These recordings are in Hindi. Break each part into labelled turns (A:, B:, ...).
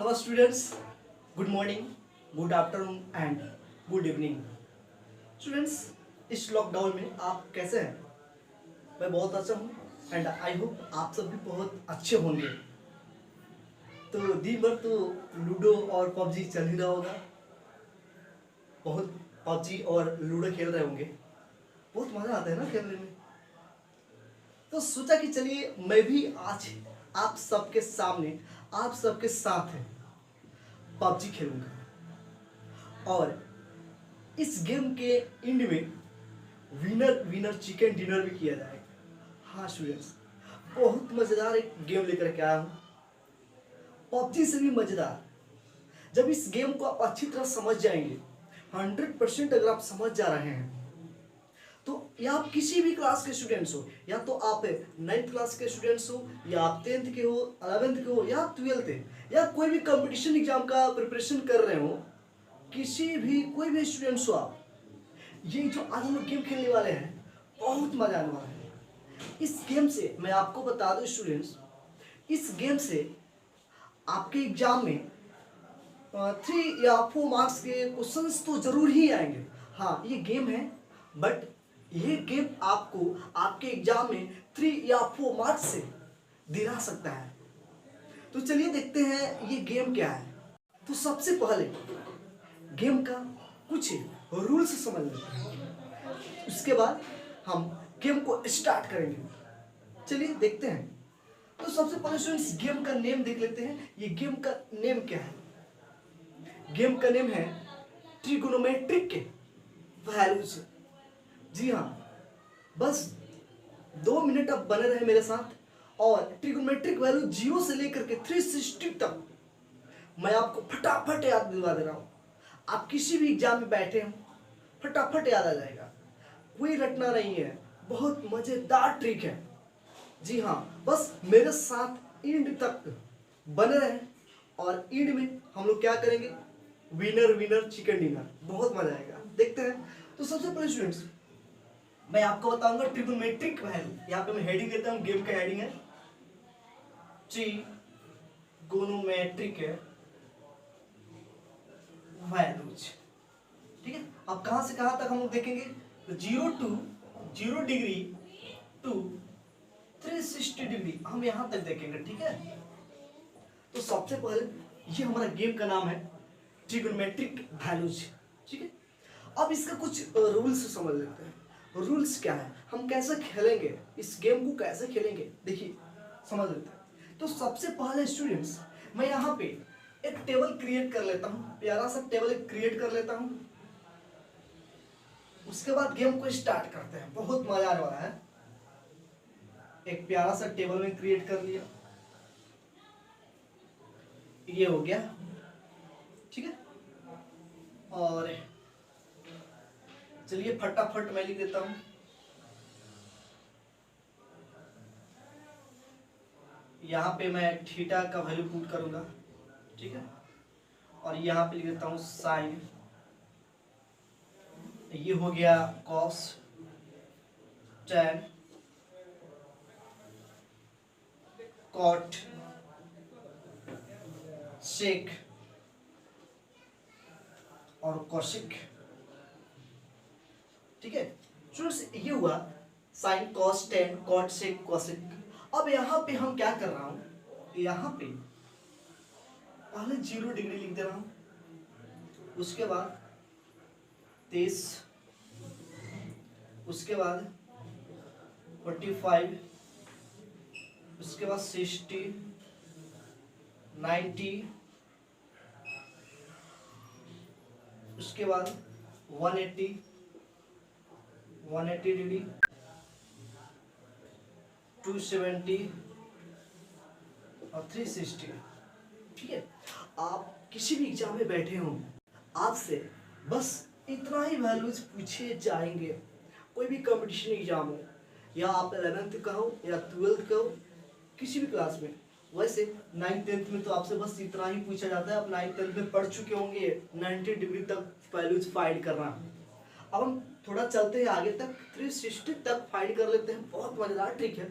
A: Hello students, good morning, good afternoon and good evening. Students, इस लॉकडाउन में आप कैसे हैं? मैं बहुत अच्छा हूँ एंड आई होप आप सब भी बहुत अच्छे होंगे। तो दिन भर तो लूडो और पबजी चल ही रहा होगा। बहुत पबजी और लूडो खेल रहे होंगे। बहुत मज़ा आता है ना खेलने में। तो सोचा कि चलिए मैं भी आज आप सबके सामने, आप सबके साथ पबजी खेलूंगा और इस गेम के एंड में विनर विनर चिकन डिनर भी किया जाएगा। हाँ स्टूडेंट्स, बहुत मज़ेदार एक गेम लेकर के आया हूँ, पबजी से भी मज़ेदार। जब इस गेम को आप अच्छी तरह समझ जाएंगे, 100% अगर आप समझ जा रहे हैं, तो या आप किसी भी क्लास के स्टूडेंट्स हो, या तो आप 9th क्लास के स्टूडेंट्स हो, या आप 10th के हो, 11th के हो, या 12th या कोई भी कंपटीशन एग्जाम का प्रिपरेशन कर रहे हो, किसी भी कोई भी स्टूडेंट्स हो आप, ये जो आज हम लोग गेम खेलने वाले हैं बहुत मजा आने वाला है। इस गेम से मैं आपको बता दूं स्टूडेंट्स, इस गेम से आपके एग्जाम में 3 या 4 मार्क्स के क्वेश्चंस तो जरूर ही आएंगे। हाँ, ये गेम है, बट ये गेम आपको आपके एग्जाम में 3 या 4 मार्क्स से दिला सकता है। तो चलिए देखते हैं ये गेम क्या है। तो सबसे पहले गेम का कुछ रूल्स समझ लेते हैं, उसके बाद हम गेम को स्टार्ट करेंगे। चलिए देखते हैं। तो सबसे पहले स्टूडेंट्स गेम का नेम देख लेते हैं। ये गेम का नेम क्या है? गेम का नेम है ट्रिगोनोमेट्रिक वैल्यूज। जी हाँ, बस 2 मिनट अब बने रहे मेरे साथ और ट्रिगोनोमेट्रिक वैल्यू 0 से लेकर के 360 तक मैं आपको फटाफट याद दिलवा दे रहा हूँ। आप किसी भी एग्जाम में बैठे हो, फटाफट याद आ जाएगा, कोई रटना नहीं है। बहुत मजेदार ट्रिक है। जी हाँ, बस मेरे साथ एंड तक बने रहें और एंड में हम लोग क्या करेंगे? Winner winner chicken dinner. बहुत मजा आएगा, देखते हैं। तो सबसे पहले स्टूडेंट्स मैं आपको बताऊंगा ट्रिगोनोमेट्रिक वैल्यू। यहाँ पे मैं हेडिंग देता हूँ, गेम का हेडिंग है ट्रिगोनोमेट्रिक वैल्यूज। ठीक है, अब कहां से कहां तक हम लोग देखेंगे? तो 0 डिग्री टू 360 डिग्री हम यहां तक देखेंगे। ठीक है, तो सबसे पहले ये हमारा गेम का नाम है ट्रिगोनोमेट्रिक वैल्यूज। ठीक है, अब इसका कुछ रूल्स समझ लेते हैं। रूल्स क्या है, हम कैसे खेलेंगे, इस गेम को कैसे खेलेंगे, देखिए समझ लेते हैं। तो सबसे पहले स्टूडेंट्स मैं यहाँ पे एक टेबल क्रिएट कर लेता हूँ, प्यारा सा टेबल क्रिएट कर लेता हूँ। उसके बाद गेम को स्टार्ट करते हैं, बहुत मजा आने वाला है। एक प्यारा सा टेबल में क्रिएट कर लिया, ये हो गया। ठीक है, और चलिए फटाफट मैं लिख देता हूं। यहाँ पे मैं थीटा का वैल्यू पुट करूंगा। ठीक है, और यहाँ पे लिख देता हूँ साइन। ये हो गया कॉस, टैन, कॉट, सेक और कोशिक। ठीक है स्टूडेंट्स, ये हुआ साइन, कॉस, टैन, कॉट, सेक, कोशिक। अब यहाँ पे हम क्या कर रहा हूँ, यहाँ पे पहले 0 डिग्री लिख दे रहा हूँ, उसके बाद 30, उसके बाद 45, उसके बाद 60, 90, उसके बाद 180 डिग्री, 270 और 360। ठीक है, आप किसी भी एग्जाम में बैठे हो, आपसे बस इतना ही वैल्यूज पूछे जाएंगे। कोई भी कंपटीशन एग्जाम हो, या आप 11th का हो या 12th का हो, किसी भी क्लास में। वैसे 9th 10th में तो आपसे बस इतना ही पूछा जाता है। आप 9th 10th में पढ़ चुके होंगे 90 डिग्री तक वैल्यूज फाइंड करना। अब हम थोड़ा चलते हैं आगे तक, 360 तक फाइंड कर लेते हैं। बहुत मजेदार ट्रिक है,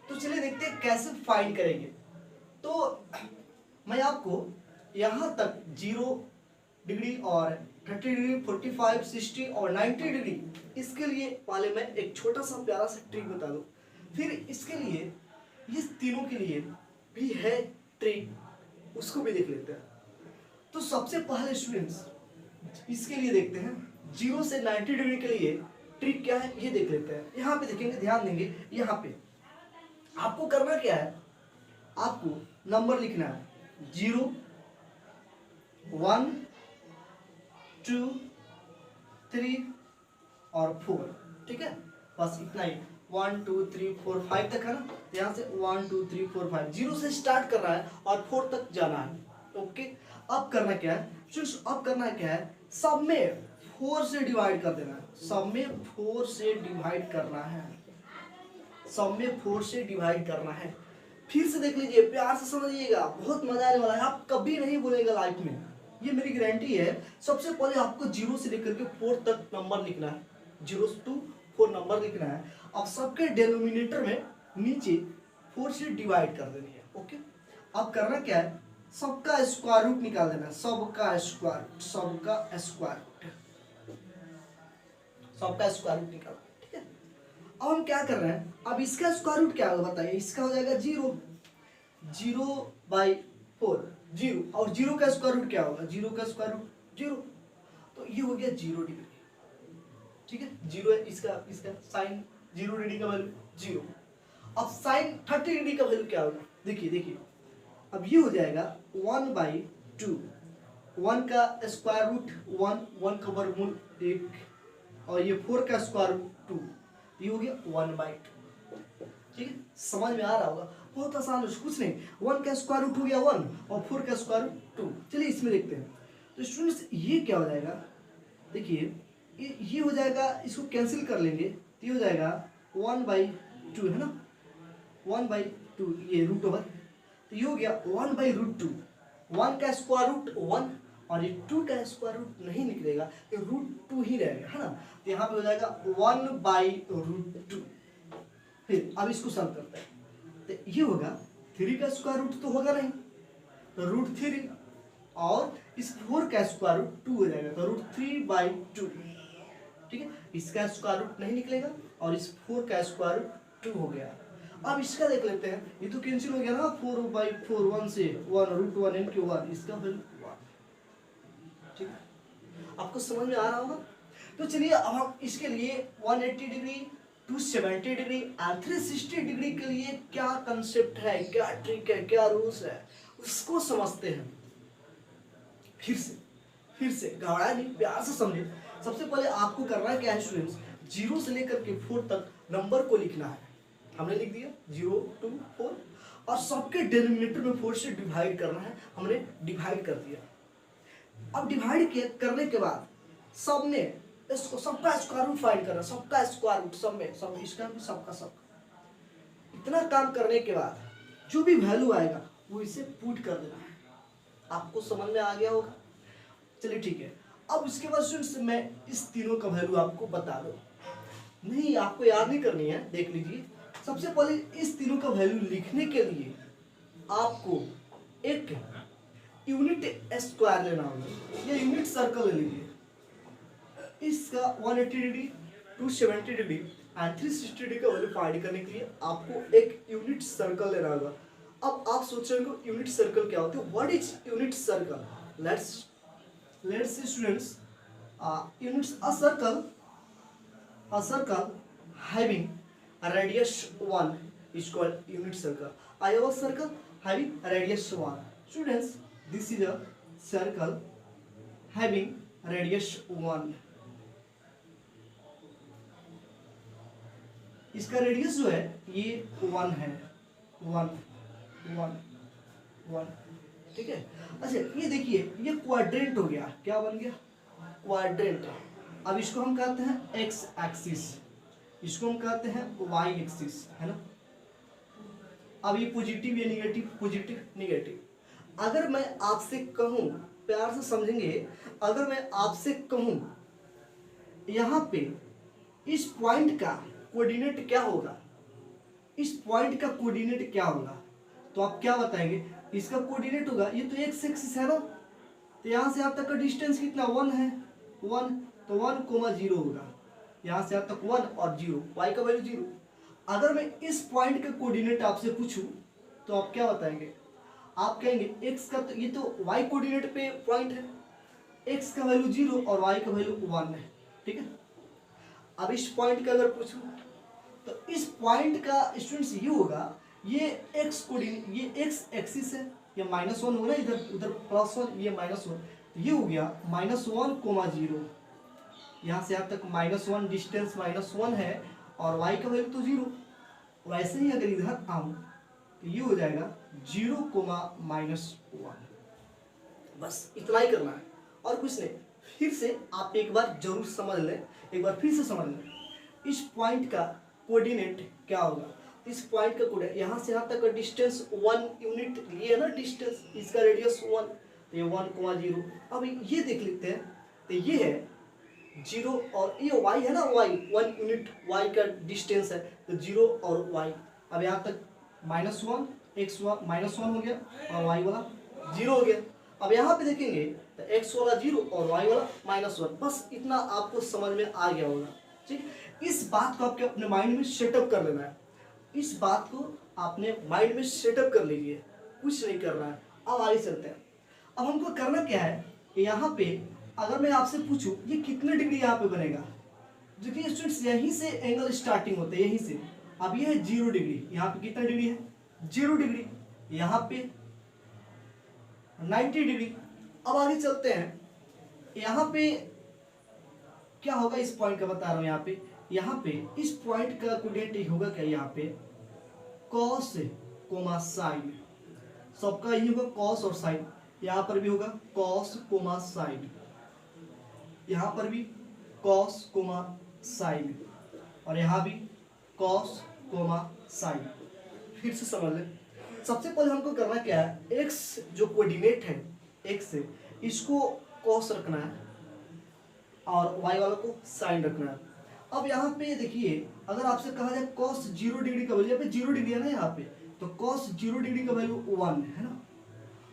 A: तो चलिए देखते हैं कैसे फाइंड करेंगे। तो मैं आपको यहाँ तक 0 डिग्री और 30 डिग्री, 45, 60 और 90 डिग्री, इसके लिए पहले मैं एक छोटा सा प्यारा सा ट्रिक बता दूं। फिर इसके लिए इस तीनों के लिए भी है ट्रिक, उसको भी देख लेते हैं। तो सबसे पहले स्टूडेंट्स इसके लिए देखते हैं 0 से 90 डिग्री के लिए ट्रिक क्या है ये देख लेते हैं। यहाँ पे देखेंगे, ध्यान देंगे, यहाँ पे आपको करना क्या है, आपको नंबर लिखना है 0, 1, 2, 3 और 4, ठीक है, बस इतना ही। 1, 2, 3, 4, 5 तक है ना, यहाँ से 1, 2, 3, 4, 5, 0 से स्टार्ट कर रहा है और 4 तक जाना है। ओके, अब करना क्या है, अब करना क्या है, सब में 4 से डिवाइड कर देना है, सब में 4 से डिवाइड करना है, सब में 4 से डिवाइड करना है। फिर से देख लीजिए, प्यार से समझिएगा, बहुत मजा आने वाला है, आप कभी नहीं भूलेगा लाइफ में, ये मेरी गारंटी है। सबसे पहले आपको 0 से लेकर के 4 तक नंबर लिखना है, 0 to 4 नंबर लिखना है। अब सबके डिनोमिनेटर में नीचे 4 से डिवाइड कर देनी है। ओके, अब करना क्या है, सबका स्क्वायर रूट निकाल देना है, सबका स्क्वायर रूट, सबका स्क्वायर रूट, सबका स्क्वायर रूट निकाल, ठीक है। अब हम क्या कर रहे हैं, अब इसका स्क्वायर रूट क्या होगा बताइए, इसका हो जाएगा 0, 0/4, 0, और 0 का स्क्वायर रूट क्या होगा, 0 का स्क्वायर रूट 0, तो ये हो गया 0 डिग्री, ठीक है। 0 है, इसका साइन 0 डिग्री का वैल्यू 0। अब साइन 30 डिग्री का वैल्यू क्या होगा, देखिए अब ये हो जाएगा 1/2, 1 का स्क्वायर रूट 1, 1 का वर्गमूल 1, और ये 4 का स्क्वायर रूट 2, ये हो गया 1/2, ठीक है। समझ में आ रहा होगा, बहुत आसान है, कुछ नहीं, 1 का स्क्वायर रूट हो गया 1 और 4 का स्क्वायर रूट 2। चलिए इसमें देखते हैं, तो स्टूडेंट्स ये क्या हो जाएगा, देखिए ये हो जाएगा, इसको कैंसिल कर लेंगे, तो ये हो जाएगा 1/2 है ना, 1/2, ये रूट ओवर, तो ये हो गया 1/√2, 1 का स्क्वायर रूट 1 और ये 2 का स्क्वायर रूट नहीं निकलेगा, ये √2 ही रहेगा, है ना, तो यहाँ पे हो जाएगा 1/√2। फिर अब इसको सॉल्व करते हैं, तो ये होगा 3 का स्क्वायर रूट तो होगा नहीं, तो √3, और इस 4 का स्क्वायर रूट 2 हो जाएगा, तो √3/2, ठीक है। इसका स्क्वायर रूट नहीं निकलेगा और इस 4 का स्क्वायर रूट 2 हो गया। अब इसका देख लेते हैं, ये तो कैंसिल हो गया ना, 4/4, 1 से 1, √1 इनटू 1, इसका वैल्यू 1, ठीक है। आपको समझ में आ रहा होगा। तो चलिए अब हम इसके लिए 180 डिग्री, 270 डिग्री और 360 डिग्री के लिए क्या कंसेप्ट है, क्या ट्रिक है, क्या रूल्स है, उसको समझते हैं। फिर से घबरा नहीं, प्यार से समझे। सबसे पहले आपको करना क्या है स्टूडेंट्स, 0 से लेकर के 4 तक नंबर को लिखना है, हमने लिख दिया 0 to 4, और सबके डिनोमिनेटर में 4 से डिवाइड करना है, हमने डिवाइड कर दिया। अब डिवाइड करने के बाद सब में इसको सबका स्क्वायर रूट फाइंड करना, सबका स्क्वायर रूट, सब में इसका भी सबका। इतना काम करने के बाद जो भी वैल्यू आएगा वो इसे पुट कर देना है। आपको समझ में आ गया होगा, चलिए ठीक है। अब इसके बाद स्टूडेंट्स मैं इस तीनों का वैल्यू आपको बता दूं, नहीं आपको याद नहीं करनी है, देख लीजिए। सबसे पहले इस तीनों का वैल्यू लिखने के लिए आपको एक यूनिट स्क्वायर लेना होगा, या यूनिट सर्कल ले लीजिए। इसका 180 डिग्री, 270 डिग्री एंड 360 डिग्री का वैल्यू फाइंड करने के लिए आपको एक यूनिट सर्कल लेना होगा। अब आप सोच रहे हो यूनिट सर्कल क्या होता है, what is unit circle. let's see students, units a circle having a radius 1 is called unit circle. I have a circle having a radius 1. Students, this is a circle having radius 1. इसका रेडियस जो है ये 1 है, 1 1 1, ठीक है। अच्छा ये देखिए, ये क्वाड्रेंट हो गया, क्या बन गया, क्वाड्रेंट। अब इसको हम कहते हैं एक्स एक्सिस, इसको हम कहते हैं वाई एक्सिस, है ना। अब ये पॉजिटिव, ये निगेटिव, पॉजिटिव निगेटिव। अगर मैं आपसे कहूं, प्यार से समझेंगे, अगर मैं आपसे कहूं यहाँ पे इस पॉइंट का कोऑर्डिनेट क्या होगा, इस पॉइंट का कोऑर्डिनेट क्या होगा, तो आप क्या बताएंगे, इसका कोऑर्डिनेट होगा, ये तो एक्स एक्सिस है ना, तो यहाँ से यहाँ तक का डिस्टेंस कितना 1 है, 1, तो 1,0 होगा, यहाँ से यहाँ तक 1 और 0, y का वैल्यू 0। अगर मैं इस पॉइंट का कोऑर्डिनेट आपसे पूछूं तो आप क्या बताएंगे? आप कहेंगे x का, तो ये तो y कोऑर्डिनेट पे पॉइंट है, x का वैल्यू 0 और y का वैल्यू 1 है, ठीक है। अब इस पॉइंट का अगर पूछूं तो इस पॉइंट का स्टूडेंट्स ये होगा, ये x कोऑर्डिनेट, ये x एक्सिस है, ये -1 होगा, इधर उधर +1, ये -1, तो ये हो गया -1,0। यहाँ से यहाँ तक -1 डिस्टेंस -1 है और y का वैल्यू तो 0। वैसे ही अगर इधर आऊँ तो ये हो जाएगा 0,-1। बस इतना ही करना है और कुछ नहीं। फिर से आप एक बार जरूर समझ लें, एक बार फिर से समझ लें, इस पॉइंट का कोऑर्डिनेट क्या होगा। इस पॉइंट का कोऑर्डिनेट, यहाँ से यहाँ तक का डिस्टेंस 1 यूनिट लिए ना डिस्टेंस, इसका रेडियस 1, तो ये 1,0। अब ये देख लेते हैं, तो ये है 0 और ये y है ना, y 1 यूनिट y का डिस्टेंस है, तो 0 और y। अब यहाँ तक -1 x -1 हो गया और y वाला 0 हो गया। अब यहाँ पे देखेंगे तो x वाला 0 और y वाला -1। बस इतना आपको समझ में आ गया होगा, ठीक। इस बात को आपके अपने माइंड में सेटअप कर लेना है, इस बात को आपने माइंड में सेटअप कर लीजिए, कुछ नहीं करना है। अब आगे चलते हैं। अब हमको करना क्या है, यहाँ पे अगर मैं आपसे पूछूं ये कितने डिग्री यहाँ पे बनेगा, जो कि स्टूडेंट्स यहीं से एंगल स्टार्टिंग होते हैं, यहीं से। अब ये है 0 डिग्री, यहाँ पे कितना डिग्री है 0 डिग्री, यहाँ पे 90 डिग्री। अब आगे चलते हैं, यहाँ पे क्या होगा, इस पॉइंट का बता रहा हूँ। यहाँ पे इस पॉइंट का कोऑर्डिनेट होगा क्या, यहाँ पे कॉस कोमा साइन, सबका यही होगा कॉस और साइन। यहाँ पर भी होगा कॉस कोमा साइन, यहाँ पर भी कॉस कोमा साइन, और यहाँ भी कॉस कोमा साइन। फिर से समझ लें। सबसे पहले हमको करना क्या है, x जो कोऑर्डिनेट है x से, इसको कॉस रखना है और y वाला को साइन रखना है। अब यहाँ पे देखिए, अगर आपसे कहा जाए कॉस 0 डिग्री का वैल्यू, यहाँ पे 0 डिग्री है ना, यहाँ पे तो कॉस 0 डिग्री का वैल्यू 1 है ना,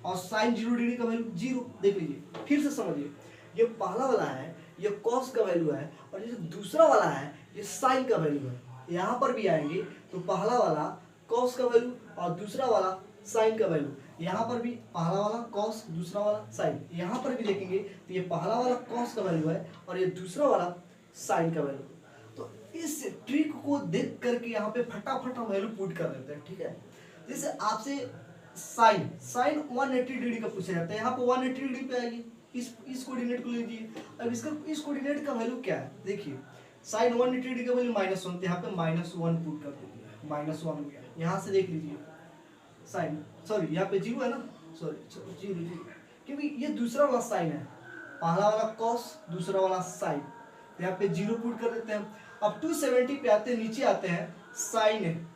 A: और साइन 0 डिग्री का वैल्यू 0। देख लीजिए, फिर से समझिए, ये पहला वाला है ये कॉस का वैल्यू है, और ये दूसरा वाला है ये साइन का वैल्यू है। यहाँ पर भी आएंगे तो पहला वाला कॉस का वैल्यू और दूसरा वाला साइन का वैल्यू, यहाँ पर भी पहला वाला कॉस दूसरा वाला साइन। यहाँ पर भी देखेंगे तो ये पहला वाला कॉस का वैल्यू है और ये दूसरा वाला साइन का वैल्यू। तो इस ट्रिक को देख करके यहाँ पे फटाफट हम वैल्यू पुट कर देते हैं, ठीक है। जैसे आपसे साइन 180 डिग्री का पूछा जाता है, यहाँ पे 180 डिग्री पे आएगी, इस कोऑर्डिनेट को लीजिए। अब इसका इस कोऑर्डिनेट का वैल्यू क्या है, देखिए साइन 180 डिग्री का वैल्यू -1, तो यहाँ पे -1 पुट कर दीजिए, -1 हो गया। यहाँ से देख लीजिए साइन, सॉरी यहाँ पे 0 है ना, सॉरी 0, क्योंकि ये दूसरा वाला साइन है, पहला वाला कॉस दूसरा वाला साइन, यहाँ पे 0 पुट कर देते हैं। अब 270 पे आते हैं, नीचे आते हैं, साइन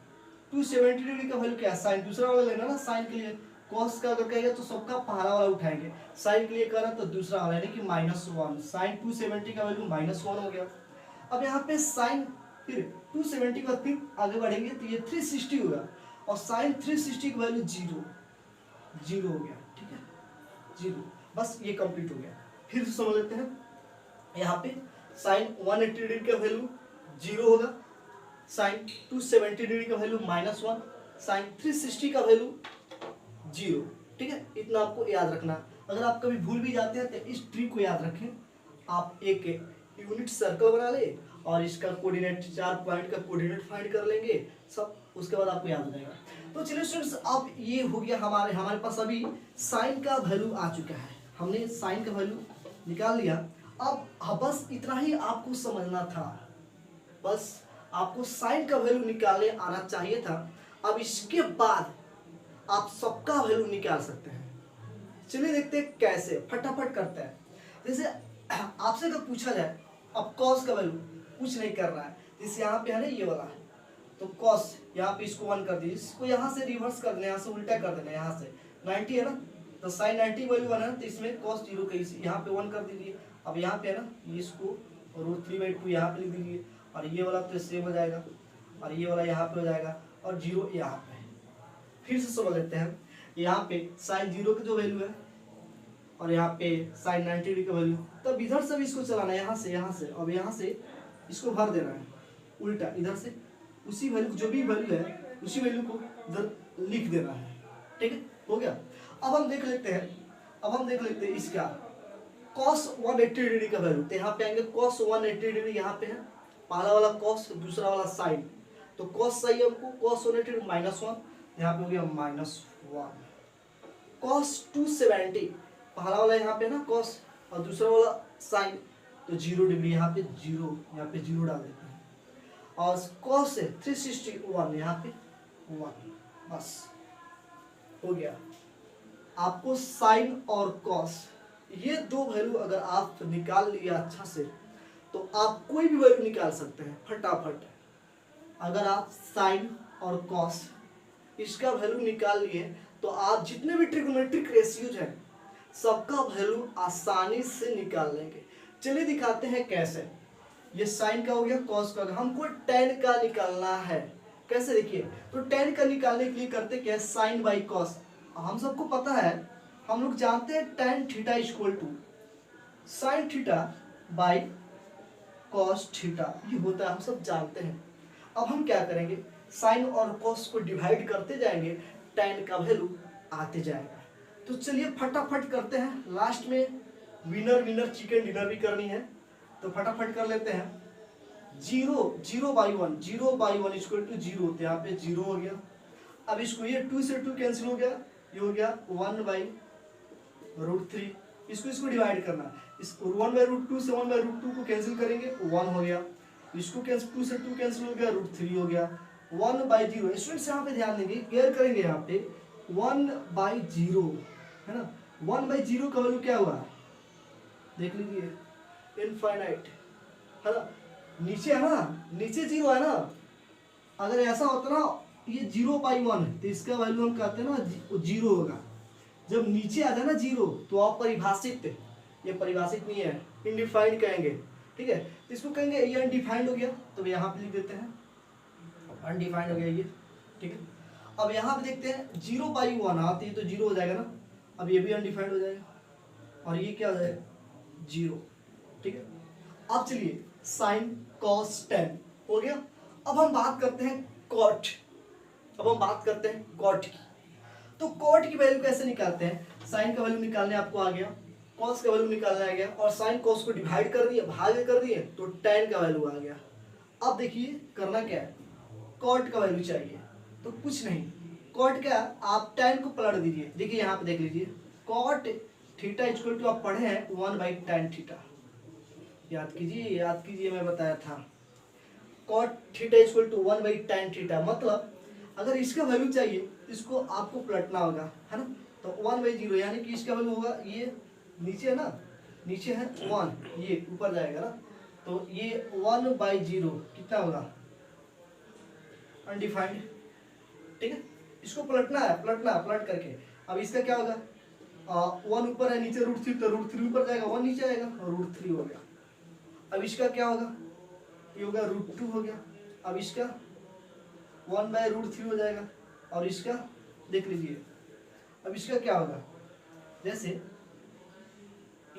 A: 270 डिग्री का वैल्यू क्या है, साइन दूसरा वाला लेना ना, साइन के लिए कॉस का अगर कहेगा तो सबका पहला वाला उठाएंगे, साइन के लिए करा तो दूसरा वाला, यानी कि -1। साइन 270 का वैल्यू -1 हो गया। अब यहाँ पे साइन फिर 270 के बाद फिर आगे बढ़ेंगे तो ये 360 होगा, और साइन 360 की वैल्यू 0 हो गया, ठीक है 0। बस ये कंप्लीट हो गया। फिर समझ लेते हैं, यहाँ पे साइन 180 डिग्री का वैल्यू 0 होगा, साइन 270 डिग्री का वैल्यू -1, साइन 360 का वैल्यू 0, ठीक है। इतना आपको याद रखना। अगर आप कभी भूल भी जाते हैं तो इस ट्रिक को याद रखें। आप एक यूनिट सर्कल बना ले और इसका कोऑर्डिनेट 4 पॉइंट का कोऑर्डिनेट फाइंड कर लेंगे सब, उसके बाद आपको याद हो जाएगा। तो चलिए स्टूडेंट्स, अब ये हो गया हमारे पास अभी साइन का वैल्यू आ चुका है, हमने साइन का वैल्यू निकाल लिया। अब बस इतना ही आपको समझना था, बस आपको साइन का वैल्यू निकालने आना चाहिए था। अब इसके बाद आप सबका वैल्यू निकाल सकते हैं। चलिए देखते हैं कैसे, फटाफट करते हैं। जैसे आपसे अगर पूछा जाए अब कॉस का वैल्यू, कुछ नहीं कर रहा है, जैसे यहाँ पे है ना ये वाला, तो कॉस यहाँ पे इसको 1 कर दीजिए, इसको यहाँ से रिवर्स कर देना, यहाँ से उल्टा कर देना, यहाँ से 90 है ना, तो साइन 90 वैल्यू 1 है ना, तो इसमें कॉस 0 का यहाँ पे 1 कर दीजिए। अब यहाँ पे है ना इसको √3/2 यहाँ पे लिख दीजिए, और ये वाला तो सेम हो जाएगा, और ये वाला यहाँ पे हो जाएगा, और 0 यहाँ पे। फिर से समझ लेते हैं, यहाँ पे साइन 0 की जो वैल्यू है और यहाँ पे साइन 90 डिग्री का वैल्यू, तब इधर से भी इसको चलाना है, यहाँ से अब यहाँ से इसको भर देना है उल्टा, इधर से उसी वैल्यू जो भी वैल्यू है उसी वैल्यू को इधर लिख देना है। ठीक है, हो गया। अब हम देख लेते हैं इसका cos 180 डिग्री का वैल्यू। तो यहाँ पे आएंगे cos 180 डिग्री, यहाँ पे है पहला वाला cos, दूसरा वाला साइन। तो cos चाहिए हमको, cos 180 -1, यहाँ पे हो गया -1। cos 270, पहला वाला यहाँ पे ना cos और दूसरा वाला साइन, तो 0 डिग्री, यहाँ पे 0, यहाँ पे 0 डाल देते हैं। और cos 361, यहाँ पे 1, बस हो गया। आपको साइन और cos ये दो वैल्यू अगर आप निकाल लिए अच्छा से, तो आप कोई भी वैल्यू निकाल सकते हैं फटाफट। अगर आप साइन और cos इसका वैल्यू निकाल लिए, तो आप जितने भी ट्रिग्नोमेट्रिक रेशियोज हैं सबका वैल्यू आसानी से निकाल लेंगे। चलिए दिखाते हैं कैसे। ये साइन का हो गया, cos का, हमको tan का निकालना है। कैसे देखिए, तो tan का निकालने के लिए करते क्या है, साइन बाई cos। हम सबको पता है, हम लोग जानते हैं tan theta equal to sine theta by cos theta, ये होता है, हम सब जानते हैं। अब हम क्या करेंगे, साइन और cos को डिवाइड करते जाएंगे, tan का वैल्यू आते जाएगा। तो चलिए फटाफट करते हैं, लास्ट में विनर चिकन डिनर भी करनी है, तो फटाफट कर लेते हैं। 0/1 इक्वल टू 0, तो यहाँ पे 0 हो गया। अब इसको ये 2 से 2 कैंसिल हो गया, ये हो गया 1/√3। इसको डिवाइड करना, इस 1/√2 से 1/√2 को कैंसिल करेंगे, 1 हो गया। इसको 2 से 2 कैंसिल हो गया, √3 हो गया। 1/0, स्टूडेंट्स यहाँ पे ध्यान देंगे, क्लियर करेंगे यहाँ पे 1/0 है ना। 1/0 का वैल्यू क्या हुआ, देख लीजिए, इनफाइनाइट है ना। नीचे है ना, नीचे 0 है ना। अगर ऐसा होता ना, ये 0/1 तो इसका वैल्यू हम कहते हैं ना 0 होगा। जब नीचे आ जाए ना 0, तो आप परिभाषित, ये परिभाषित नहीं है, इनडिफाइंड कहेंगे। ठीक है, तो इसको कहेंगे ये अनडिफाइंड हो गया, तो यहाँ पे लिख देते हैं अनडिफाइंड हो गया ये। ठीक है, अब यहाँ पे देखते हैं 0/1 आती है तो 0 हो जाएगा ना। अब ये भी अनडिफाइंड हो जाएगा और ये क्या हो जाएगा, 0। ठीक है, अब चलिए साइन cos tan हो गया। अब हम बात करते हैं cot की। तो cot की वैल्यू कैसे निकालते हैं, साइन का वैल्यू निकालने आपको आ गया, cos का वैल्यू निकालने आ गया, और साइन cos को डिवाइड कर दिए, भाग कर दिए, तो tan का वैल्यू आ गया। अब देखिए करना क्या है, cot का वैल्यू चाहिए, तो कुछ नहीं, cot क्या, आप tan को पलट दीजिए। देखिए यहाँ पे देख लीजिए, cot थीटा इक्वल टू आप पढ़े हैं 1/tan थीटा, याद कीजिए, मैं बताया था। cot theta equal to 1/tan theta, मतलब अगर इसका वैल्यू चाहिए इसको आपको पलटना होगा, है ना। तो 1/0 यानी कि इसका वैल्यू होगा, ये नीचे है ना, नीचे है 1, ये ऊपर जाएगा ना, तो ये 1/0 कितना होगा, अनडिफाइंड। ठीक है, इसको पलटना है, पलट करके अब इसका क्या होगा, 1 ऊपर है, नीचे √3, तो √3 ऊपर जाएगा, 1 नीचे आएगा, √3 हो गया। अब इसका क्या होगा, ये होगा √2 हो गया। अब इसका 1/√3 हो जाएगा, और इसका देख लीजिए, अब इसका क्या होगा, जैसे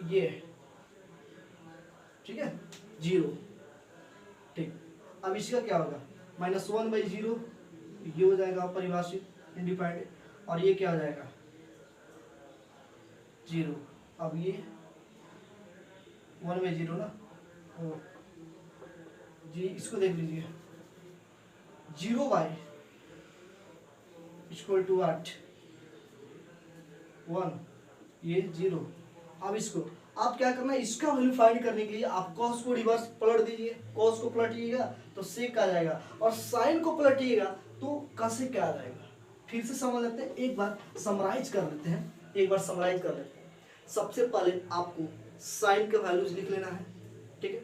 A: ये, ठीक है, 0। ठीक, अब इसका क्या होगा, -1/0, ये हो जाएगा परिभाषित इनडिफाइंड, और ये क्या हो जाएगा, 0। अब ये 1/0 ना, जी इसको देख लीजिए, 0/8 1, ये 0। अब इसको आप क्या करना है, इसका वैल्यू फाइंड करने के लिए आप cos को रिवर्स पलट दीजिए, cos को पलटिएगा तो sec आ जाएगा, और sin को पलटिएगा तो cosec आ जाएगा। फिर से समझ लेते हैं, एक बार समराइज कर लेते हैं। सबसे पहले आपको sin का वैल्यूज लिख लेना है, ठीक है,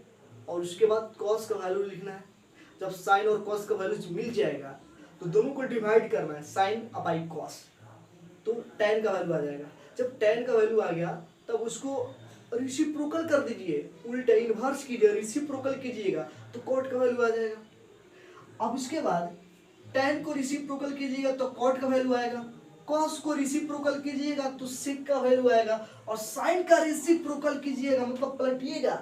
A: और उसके बाद cos का वैल्यू लिखना है। जब sin और cos का वैल्यूज मिल जाएगा तो दोनों को डिवाइड करना है, sin बाई cos, तो tan का वैल्यू आ जाएगा। जब tan का वैल्यू आ गया तब उसको रेसिप्रोकल कर दीजिए, उल्टा इन्वर्स कीजिए, रेसिप्रोकल कीजिएगा तो cot का वैल्यू आ जाएगा। अब इसके बाद tan को रेसिप्रोकल कीजिएगा तो cot का वैल्यू आएगा, कॉस को रेसिप्रोकल कीजिएगा तो सेक का वैल्यू आएगा, और साइन का रेसिप्रोकल कीजिएगा मतलब पलटिएगा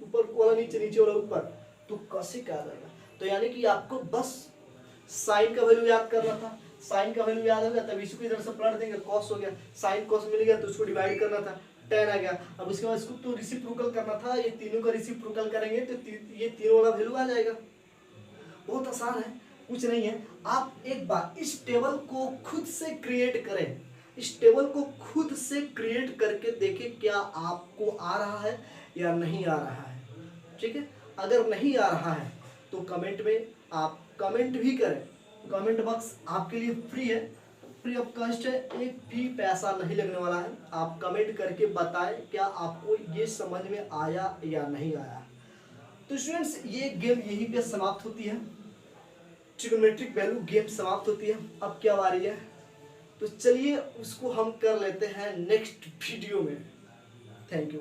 A: ऊपर वाला नीचे, नीचे वाला ऊपर, तो कॉसेक आ जाएगा। तो यानी कि आपको बस साइन का वैल्यू याद करना था, साइन का वैल्यू याद हो गया तब इसको इधर से पलट देंगे, कॉस हो गया, साइन कॉस मिल गया तो उसको डिवाइड करना था, tan आ गया। अब उसके बाद इसको तो रेसिप्रोकल करना था, ये तीनों का रेसिप्रोकल करेंगे तो ये तीनों वाला वैल्यू आ जाएगा। बहुत आसान है, कुछ नहीं है। आप एक बार इस टेबल को खुद से क्रिएट करें, इस टेबल को खुद से क्रिएट करके देखें क्या आपको आ रहा है या नहीं आ रहा है। ठीक है, अगर नहीं आ रहा है तो कमेंट में आप कमेंट भी करें, कमेंट बॉक्स आपके लिए फ्री है, फ्री ऑफ कॉस्ट है, एक भी पैसा नहीं लगने वाला है। आप कमेंट करके बताएं क्या आपको ये समझ में आया या नहीं आया। तो स्टूडेंट्स ये गेम यहीं पे समाप्त होती है, ट्रिग्नोमेट्रिक वैल्यू गेम समाप्त होती है। अब क्या बारी है, तो चलिए उसको हम कर लेते हैं नेक्स्ट वीडियो में। Thank you.